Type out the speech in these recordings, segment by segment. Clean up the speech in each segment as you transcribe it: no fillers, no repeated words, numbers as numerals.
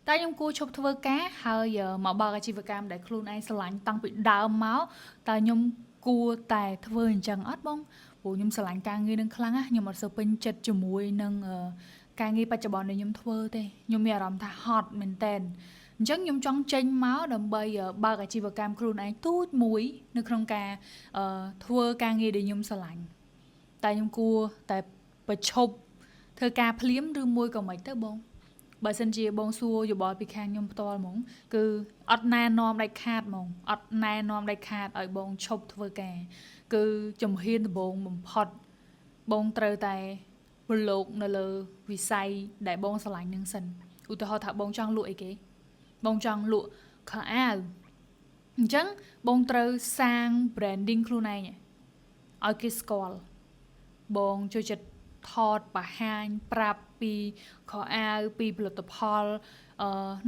តែខ្ញុំគួរឈប់ធ្វើការហើយមកបើកអាជីវកម្មដែលខ្លួនឯងស្រឡាញ់តាំងពីដើមមកតើខ្ញុំគួរតែធ្វើអញ្ចឹងអត់បងព្រោះខ្ញុំស្រឡាញ់ការងារនឹងខ្លាំងណាស់ខ្ញុំអត់សូវពេញចិត្តជាមួយនឹងការងារបច្ចុប្បន្នដែលខ្ញុំធ្វើទេខ្ញុំមានអារម្មណ៍ថាហត់មែនតើអញ្ចឹងខ្ញុំចង់ចេញមកដើម្បីបើកអាជីវកម្មខ្លួនឯងទូចមួយនៅក្នុងការធ្វើការងារដែលខ្ញុំស្រឡាញ់តែខ្ញុំគួរតែបញ្ឈប់ធ្វើការភ្លាមឬមួយក៏មិនទៅបងបើសិនជាបងសួរយោបល់ពីខាងខ្ញុំផ្ទាល់ហ្មងគឺអត់ណែនាំដាច់ខាតហ្មងអត់ណែនាំដាច់ខាតឲ្យបងឈប់ធ្វើការគឺជំហានដំបូងបំផុតបងត្រូវតែប្រឡូកនៅលើវិស័យដែលបងស្រឡាញ់នឹងសិនឧទាហរណ៍ថាបងចង់លក់អីគេបងចង់លក់ខោអាវអញ្ចឹងបងត្រូវសាង branding ខ្លួនឯងឲ្យគេស្គាល់បងចូលចិត្តថតបង្ហាញប្រាប់ពីខោអាវពីផលិតផល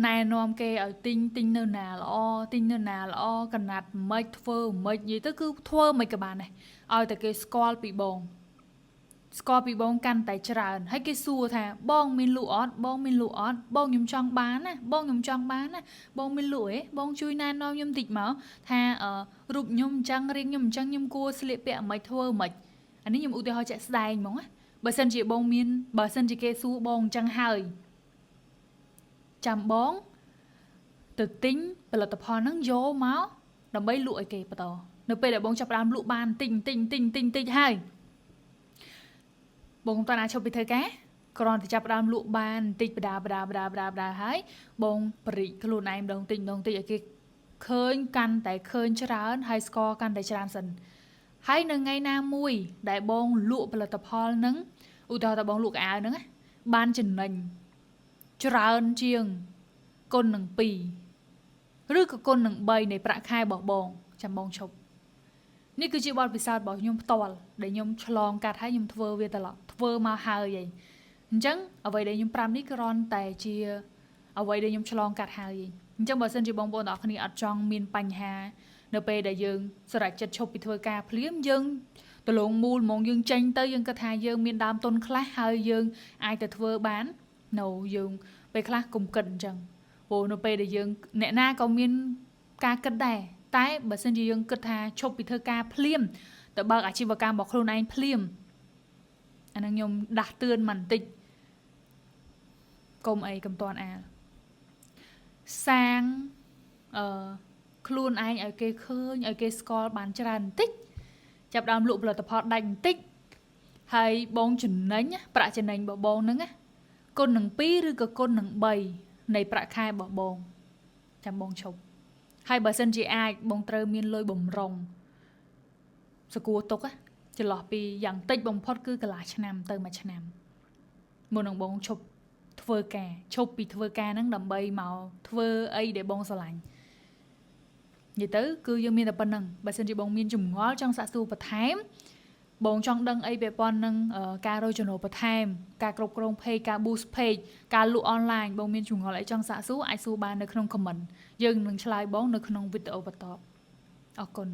ណែនាំគេឲ្យទិញនៅណាល្អទិញនៅណាល្អកណាត់មិនធ្វើមិននិយាយទៅគឺធ្វើមិនក៏បានដែរឲ្យតែគេស្គាល់ពីបងកាន់តែច្រើនហើយគេសួរថាបងមានលក់អត់បងមានលក់អត់បងខ្ញុំចង់បានណាបងខ្ញុំចង់បានណាបងមានលក់ហ៎បងជួយណែនាំខ្ញុំតិចមកថារូបខ្ញុំអញ្ចឹងរៀងខ្ញុំអញ្ចឹងខ្ញុំគួរស្លៀកពាក់មិនធ្វើមិនអានេះខ្ញុំឧទាហរណ៍ជាក់ស្ដែងហ្មងណាបើសិនជាគេសួរបងអញ្ចឹងហើយចាំបងទៅទិញផលិតផលហ្នឹងយកមកដើម្បីលក់ឲ្យគេបន្តនៅពេលដែលបងចាប់ផ្ដើមលក់បានទិញហើយបងតើណាឈប់ពីធ្វើការគ្រាន់តែចាប់ផ្ដើមលក់បានបន្តិចបដាហើយបងបរិយខ្លួនឯងម្ដងតិចឲ្យគេឃើញកាន់តែឃើញច្រើនហើយស្គាល់កាន់តែច្រើនសិនហើយនៅថ្ងៃណាមួយដែលបងលក់ផលិតផលហ្នឹងឧទាហរណ៍ថាបងលក់កៅអៅហ្នឹងបានចំណេញច្រើនជាងគុណនឹង2ឬក៏គុណនឹង3នៃប្រាក់ខែរបស់បងចាំបងឈប់នេះគឺជាបទពិសោធន៍របស់ខ្ញុំផ្ទាល់ដែលខ្ញុំឆ្លងកាត់ហើយខ្ញុំធ្វើវាត្រឡប់ធ្វើមកហើយអញ្ចឹងអ្វីដែលខ្ញុំប្រាប់នេះគ្រាន់តែជាអ្វីដែលខ្ញុំឆ្លងកាត់ហើយអញ្ចឹងបើសិនជាបងប្អូនទាំងអស់គ្នាអត់ចង់មានបញ្ហានៅពេលដែលយើងសម្រេចចិត្តឈប់ពីធ្វើការភ្លាមយើងដលងមូលហ្មងយើងចេញទៅយើងគិតថាយើងមានដើមទុនខ្លះហើយយើងអាចទៅធ្វើបានយើងពេលខ្លះកុំគិតអញ្ចឹងព្រោះនៅពេលដែលយើងអ្នកណាក៏មានការគិតដែរតែបើសិនជាយើងគិតថាឈប់ពីធ្វើការភ្លាមទៅបើកអាជីវកម្មរបស់ខ្លួនឯងភ្លាមអានឹងខ្ញុំដាស់តឿនមកបន្តិចកុំតាន់អាលសាងខ្លួនឯងឲ្យគេឃើញឲ្យគេស្គាល់បានច្រើនបន្តិចចាប់ដើមលក់ផលិតផលដាច់បន្តិចហើយបងចំណេញប្រាក់ចំណេញរបស់បងហ្នឹងគុណនឹង2ឬក៏គុណនឹង3នៃប្រាក់ខែរបស់បងចាំបងឈប់ហើយបើសិនជាអាចបងត្រូវមានលុយបំរុងសគួរទុកចន្លោះពីយ៉ាងតិចបំផុតគឺកន្លះឆ្នាំទៅ1ឆ្នាំមុននឹងបងឈប់ពីធ្វើការហ្នឹងដើម្បីមកធ្វើអីដែលបងស្រឡាញ់និយាយទៅគឺយើងមានតែប៉ុណ្្នឹងបើសិនជាបងមានចម្ងល់ចង់សាកសួរបន្ថែមបងចង់ដឹងអីពាក់ព័ន្ធនឹងការរកចំណូលបន្ថែមការគ្រប់គ្រង page ការ boost page ការលក់ online បងមានចម្ងល់អីចង់សាកសួរអាចសួរបាននៅក្នុង comment យើងនឹងឆ្លើយបងនៅក្នុងវីដេអូបន្តអរគុណ